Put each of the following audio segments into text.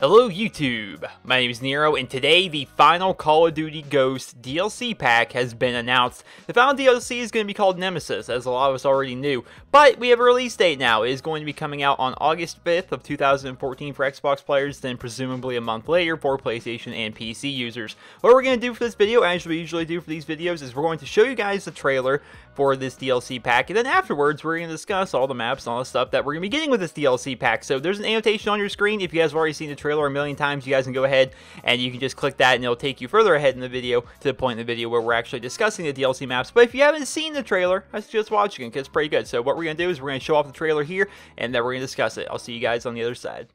Hello YouTube, my name is Nero, and today the final Call of Duty Ghosts DLC pack has been announced. The final DLC is going to be called Nemesis, as a lot of us already knew, but we have a release date now. It is going to be coming out on August 5th of 2014 for Xbox players, then presumably a month later for PlayStation and PC users. What we're going to do for this video, as we usually do for these videos, is we're going to show you guys the trailer for this DLC pack, and then afterwards we're going to discuss all the maps and all the stuff that we're going to be getting with this DLC pack. So there's an annotation on your screen. If you guys have already seen the trailer a million times, you guys can go ahead and you can just click that and it'll take you further ahead in the video to the point in the video where we're actually discussing the DLC maps. But if you haven't seen the trailer, I suggest watching it because it's pretty good. So what we're going to do is we're going to show off the trailer here and then we're going to discuss it. I'll see you guys on the other side.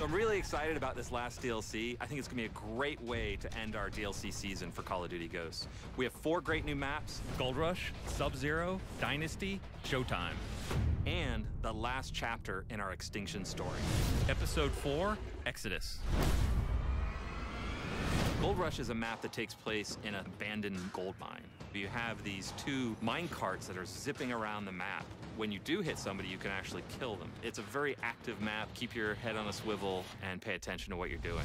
I'm really excited about this last DLC. I think it's going to be a great way to end our DLC season for Call of Duty Ghosts. We have 4 great new maps: Gold Rush, Subzero, Dynasty, Showtime, and the last chapter in our Extinction story. Episode 4, Exodus. Gold Rush is a map that takes place in an abandoned gold mine. You have these 2 mine carts that are zipping around the map. When you do hit somebody, you can actually kill them. It's a very active map. Keep your head on a swivel and pay attention to what you're doing.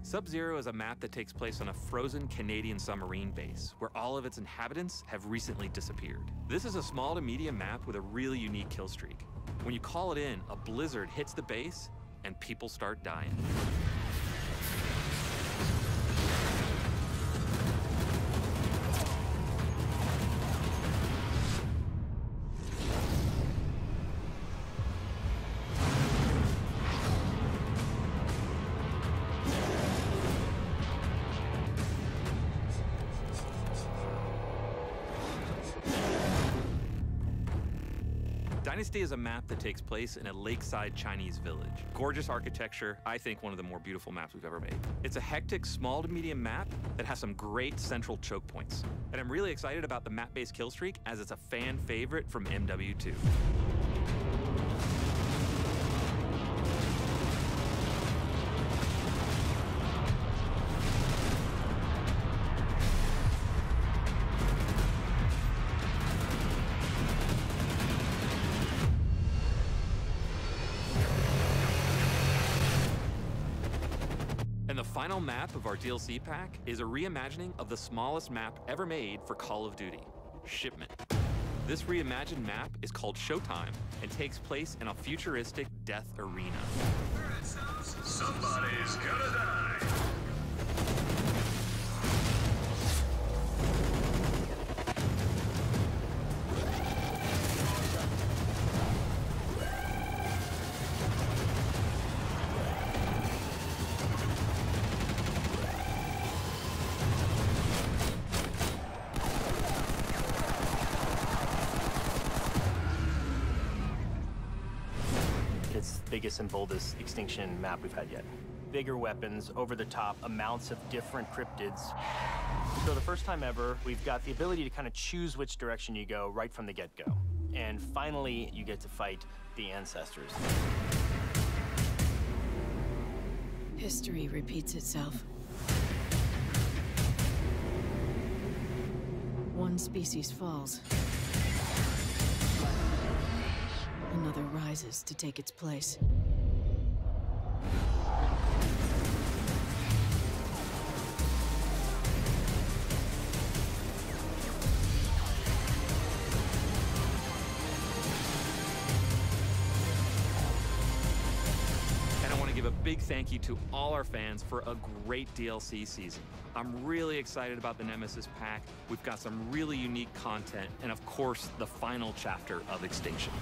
Subzero is a map that takes place on a frozen Canadian submarine base, where all of its inhabitants have recently disappeared. This is a small to medium map with a really unique kill streak. When you call it in, a blizzard hits the base, and people start dying. Dynasty is a map that takes place in a lakeside Chinese village. Gorgeous architecture, I think one of the more beautiful maps we've ever made. It's a hectic, small to medium map that has some great central choke points. And I'm really excited about the map-based kill streak as it's a fan favorite from MW2. And the final map of our DLC pack is a reimagining of the smallest map ever made for Call of Duty, Shipment. This reimagined map is called Showtime and takes place in a futuristic death arena. Somebody's gonna die. It's the biggest and boldest Extinction map we've had yet. Bigger weapons, over-the-top amounts of different cryptids. So the first time ever, we've got the ability to kind of choose which direction you go right from the get-go. And finally, you get to fight the ancestors. History repeats itself. One species falls. Another rises to take its place. Give a big thank you to all our fans for a great DLC season. I'm really excited about the Nemesis pack. We've got some really unique content, and of course, the final chapter of Extinction.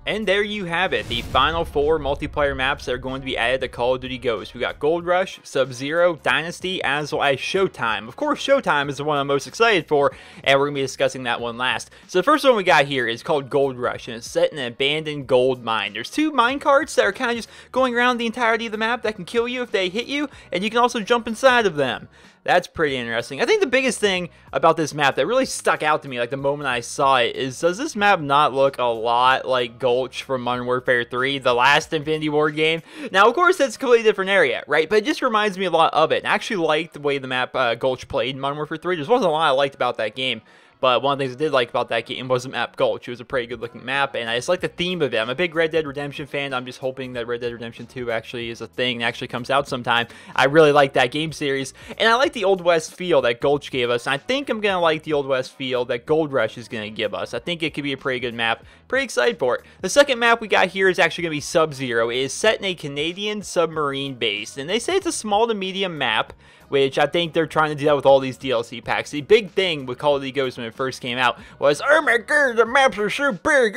And there you have it, the final 4 multiplayer maps that are going to be added to Call of Duty Ghosts. We got Gold Rush, Subzero, Dynasty, as well as Showtime. Of course, Showtime is the one I'm most excited for, and we're going to be discussing that one last. So the first one we got here is called Gold Rush, and it's set in an abandoned gold mine. There's 2 mine carts that are kind of just going around the entirety of the map that can kill you if they hit you, and you can also jump inside of them. That's pretty interesting. I think the biggest thing about this map that really stuck out to me, like the moment I saw it, is does this map not look a lot like Gulch from Modern Warfare 3, the last Infinity Ward game? Now, of course, that's a completely different area, right? But it just reminds me a lot of it. And I actually liked the way the map Gulch played in Modern Warfare 3. There wasn't a lot I liked about that game. But one of the things I did like about that game was the map Gulch. It was a pretty good looking map, and I just like the theme of it. I'm a big Red Dead Redemption fan. I'm just hoping that Red Dead Redemption 2 actually is a thing and actually comes out sometime. I really like that game series, and I like the Old West feel that Gulch gave us, and I think I'm going to like the Old West feel that Gold Rush is going to give us. I think it could be a pretty good map. Pretty excited for it. The second map we got here is actually going to be Subzero. It is set in a Canadian submarine base, and they say it's a small to medium map, which I think they're trying to do that with all these DLC packs. The big thing with Call of Duty Ghosts when it first came out was, oh my god, the maps are so big,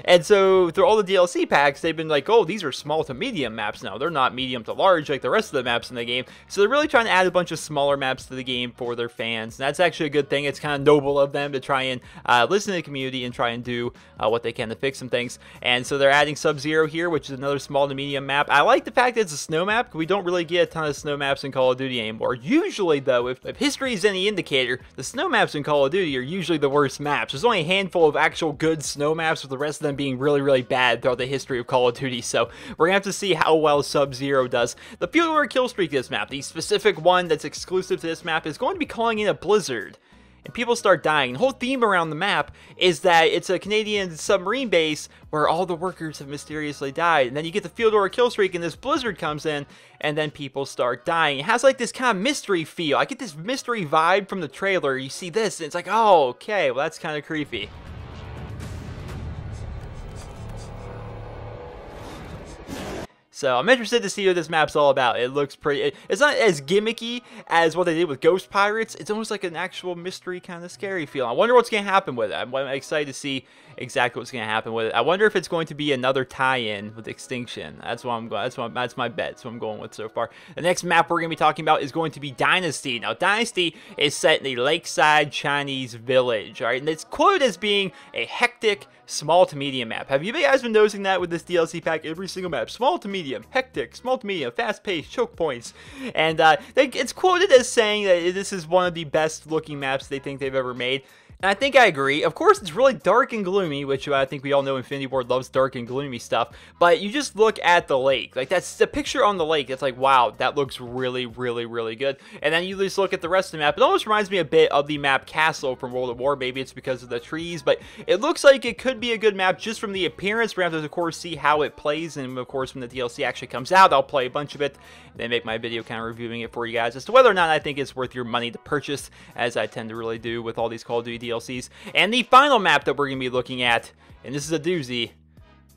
and so through all the DLC packs, they've been like, oh, these are small to medium maps now. They're not medium to large like the rest of the maps in the game, so they're really trying to add a bunch of smaller maps to the game for their fans, and that's actually a good thing. It's kind of noble of them to try and listen to the community and try and do what they can to fix some things, and so they're adding Subzero here, which is another small to medium map. I like the fact that it's a snow map, because we don't really get a ton of snow maps in Call of Duty anymore. Usually, though, if history is any indicator, the snow maps in Call of Duty are usually the worst maps. There's only a handful of actual good snow maps, with the rest of them being really, really bad throughout the history of Call of Duty, so we're going to have to see how well Subzero does. The field or kill streak of this map, the specific one that's exclusive to this map, is going to be calling in a blizzard. And people start dying. The whole theme around the map is that it's a Canadian submarine base where all the workers have mysteriously died. And then you get the field or a kill streak, and this blizzard comes in, and then people start dying. It has like this kind of mystery feel. I get this mystery vibe from the trailer. You see this, and it's like, oh, okay, well, that's kind of creepy. So I'm interested to see what this map's all about. It looks pretty, it's not as gimmicky as what they did with Ghost Pirates. It's almost like an actual mystery kind of scary feel. I wonder what's going to happen with it. I'm excited to see exactly what's going to happen with it. I wonder if it's going to be another tie-in with Extinction. That's what I'm going. That's my bet. That's what I'm going with so far. The next map we're going to be talking about is going to be Dynasty. Now, Dynasty is set in a lakeside Chinese village, all right? And it's quoted as being a hectic, small to medium map. Have you guys been noticing that with this DLC pack? Every single map, small to medium, hectic, small to medium, fast-paced, choke points. And it's quoted as saying that this is one of the best-looking maps they think they've ever made. And I think I agree. Of course, it's really dark and gloomy, which I think we all know Infinity Ward loves dark and gloomy stuff. But you just look at the lake. Like, that's the picture on the lake. It's like, wow, that looks really, really, really good. And then you just look at the rest of the map. It almost reminds me a bit of the map Castle from World at War. Maybe it's because of the trees. But it looks like it could be a good map just from the appearance. We're going to have to, of course, see how it plays. And, of course, when the DLC actually comes out, I'll play a bunch of it. And then make my video kind of reviewing it for you guys as to whether or not I think it's worth your money to purchase, as I tend to really do with all these Call of Duty DLCs. And the final map that we're going to be looking at, and this is a doozy,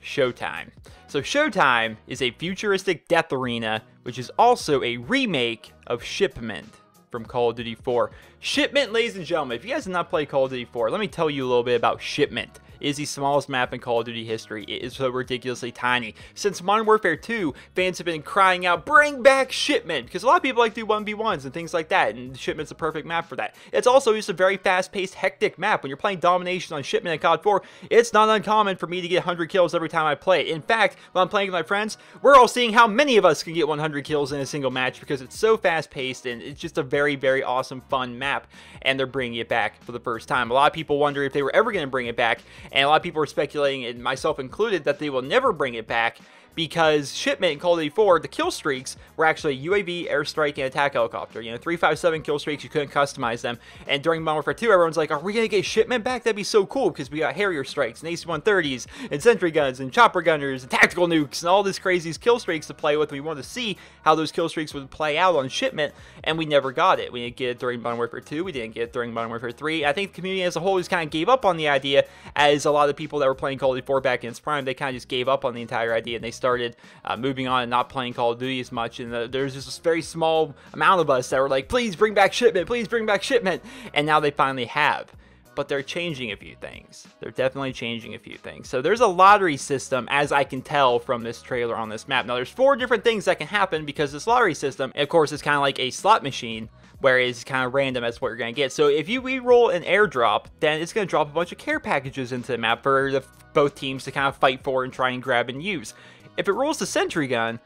Showtime. So Showtime is a futuristic death arena, which is also a remake of Shipment from Call of Duty 4. Shipment, ladies and gentlemen, if you guys have not played Call of Duty 4, let me tell you a little bit about Shipment. It is the smallest map in Call of Duty history. It is so ridiculously tiny. Since Modern Warfare 2, fans have been crying out, bring back Shipment, because a lot of people like to do 1v1s and things like that, and Shipment's a perfect map for that. It's also just a very fast-paced, hectic map. When you're playing Domination on Shipment in COD 4, it's not uncommon for me to get 100 kills every time I play it. In fact, when I'm playing with my friends, we're all seeing how many of us can get 100 kills in a single match, because it's so fast-paced, and it's just a very, very awesome, fun map, and they're bringing it back for the first time. A lot of people wonder if they were ever going to bring it back, and a lot of people are speculating, and myself included, that they will never bring it back, because Shipment in Call of Duty 4, the kill streaks were actually UAV, airstrike, and attack helicopter. You know, 357 kill streaks, you couldn't customize them. And during Modern Warfare 2, everyone's like, are we going to get Shipment back? That'd be so cool, because we got Harrier strikes, and AC-130s, and sentry guns, and chopper gunners, and tactical nukes, and all this crazy kill streaks to play with. We wanted to see how those kill streaks would play out on Shipment, and we never got it. We didn't get it during Modern Warfare 2, we didn't get it during Modern Warfare 3. I think the community as a whole just kind of gave up on the idea, as a lot of the people that were playing Call of Duty 4 back in its prime, they kind of just gave up on the entire idea, and they started moving on and not playing Call of Duty as much, and there's just a very small amount of us that were like, please bring back Shipment, please bring back Shipment, and now they finally have. but they're changing a few things. They're definitely changing a few things. So there's a lottery system, as I can tell from this trailer on this map. Now, there's 4 different things that can happen because this lottery system, of course, is kind of like a slot machine, where it's kind of random as what you're going to get. So if you re-roll an airdrop, then it's going to drop a bunch of care packages into the map for both teams to kind of fight for and try and grab and use. If it rolls the sentry gun,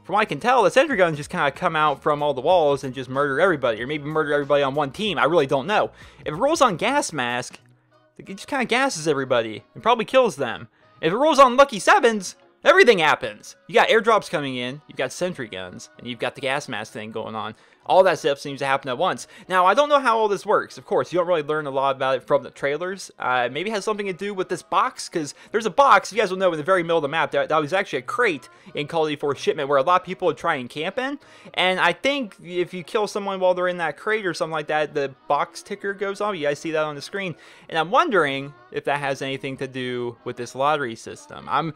from what I can tell, the sentry guns just kind of come out from all the walls and just murder everybody, or maybe murder everybody on one team. I really don't know. If it rolls on gas mask, it just kind of gasses everybody and probably kills them. If it rolls on lucky 7s, everything happens. You got airdrops coming in, you've got sentry guns, and you've got the gas mask thing going on. All that stuff seems to happen at once. Now, I don't know how all this works. Of course, you don't really learn a lot about it from the trailers. Maybe it has something to do with this box, because there's a box, you guys will know, in the very middle of the map, that was actually a crate in Call of Duty 4 Shipment where a lot of people would try and camp in. And I think if you kill someone while they're in that crate or something like that, the box ticker goes on. You guys see that on the screen. And I'm wondering if that has anything to do with this lottery system. I'm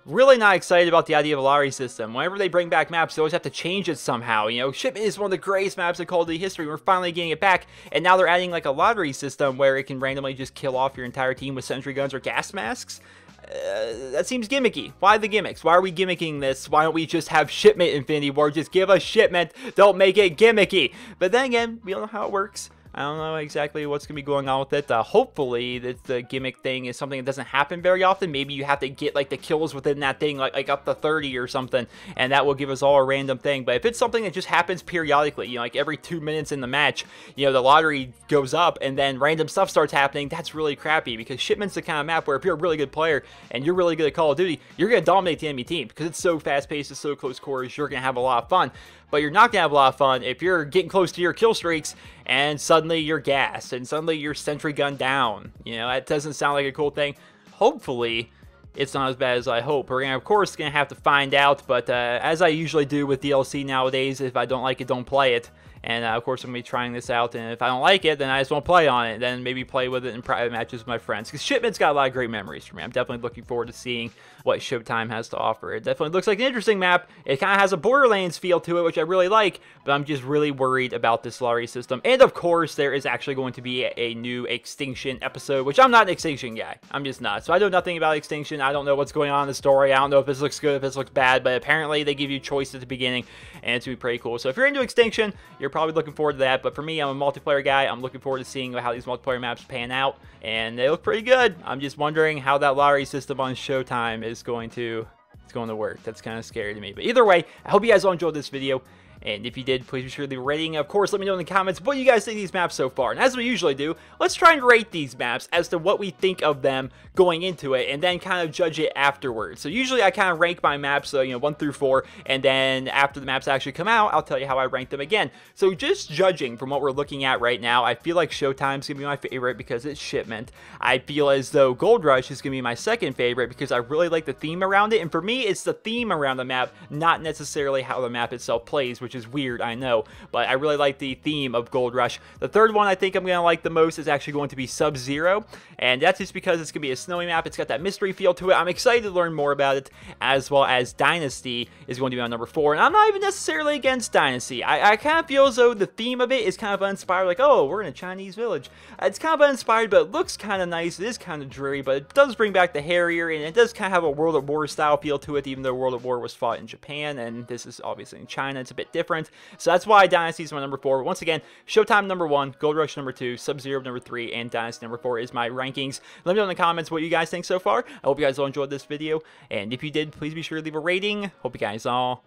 really not excited about the idea of a lottery system. Whenever they bring back maps, they always have to change it somehow. You know, Shipment is one of the greatest maps in Call of Duty history. We're finally getting it back, and now they're adding like a lottery system where it can randomly just kill off your entire team with sentry guns or gas masks. That seems gimmicky. Why the gimmicks? Why are we gimmicking this? Why don't we just have Shipment Infinity War? Just give us Shipment. Don't make it gimmicky. But then again, we don't know how it works. I don't know exactly what's going to be going on with it. Hopefully, the gimmick thing is something that doesn't happen very often. Maybe you have to get, like, the kills within that thing, like up to 30 or something, and that will give us all a random thing. But if it's something that just happens periodically, you know, like every 2 minutes in the match, you know, the lottery goes up, and then random stuff starts happening, that's really crappy, because Shipment's the kind of map where if you're a really good player, and you're really good at Call of Duty, you're going to dominate the enemy team, because it's so fast-paced, it's so close quarters, you're going to have a lot of fun. But you're not going to have a lot of fun if you're getting close to your kill streaks and suddenly you're gassed and suddenly you're sentry gun down. You know, that doesn't sound like a cool thing. Hopefully, it's not as bad as I hope. We're, of course, going to have to find out, but as I usually do with DLC nowadays, if I don't like it, don't play it. And, of course, I'm going to be trying this out, and if I don't like it, then I just won't play on it, then maybe play with it in private matches with my friends. Because Shipment's got a lot of great memories for me. I'm definitely looking forward to seeing what Showtime has to offer. It definitely looks like an interesting map. It kind of has a Borderlands feel to it, which I really like, but I'm just really worried about this lottery system. And, of course, there is actually going to be a new Extinction episode, which I'm not an Extinction guy. I'm just not. So I know nothing about Extinction. I don't know what's going on in the story. I don't know if this looks good, if this looks bad, but apparently they give you choice at the beginning, and it's going to be pretty cool. So if you're into Extinction, you're probably looking forward to that. But for me, I'm a multiplayer guy. I'm looking forward to seeing how these multiplayer maps pan out, and they look pretty good. I'm just wondering how that lottery system on Showtime is going to work. That's kind of scary to me. But either way, I hope you guys all enjoyed this video. And if you did, please be sure to leave a rating. Of course, let me know in the comments what you guys think of these maps so far. And as we usually do, let's try and rate these maps as to what we think of them going into it, and then kind of judge it afterwards. So usually I kind of rank my maps, so, you know, 1 through 4, and then after the maps actually come out, I'll tell you how I rank them again. So just judging from what we're looking at right now, I feel like Showtime's going to be my favorite because it's Shipment. I feel as though Gold Rush is going to be my second favorite because I really like the theme around it. And for me, it's the theme around the map, not necessarily how the map itself plays, which is weird, I know, but I really like the theme of Gold Rush. The third one I think I'm going to like the most is actually going to be Subzero, and that's just because it's going to be a snowy map. It's got that mystery feel to it. I'm excited to learn more about it, as well as Dynasty is going to be on number 4, and I'm not even necessarily against Dynasty. I kind of feel as though the theme of it is kind of uninspired, like, oh, we're in a Chinese village. It's kind of uninspired, but it looks kind of nice. It is kind of dreary, but it does bring back the Harrier, and it does kind of have a World at War style feel to it, even though World at War was fought in Japan, and this is obviously in China. It's a bit different. So that's why Dynasty is my number 4. Once again, Showtime number 1, Gold Rush number 2, Subzero number 3, and Dynasty number 4 is my rankings. Let me know in the comments what you guys think so far. I hope you guys all enjoyed this video, and if you did, please be sure to leave a rating. Hope you guys all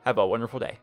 have a wonderful day.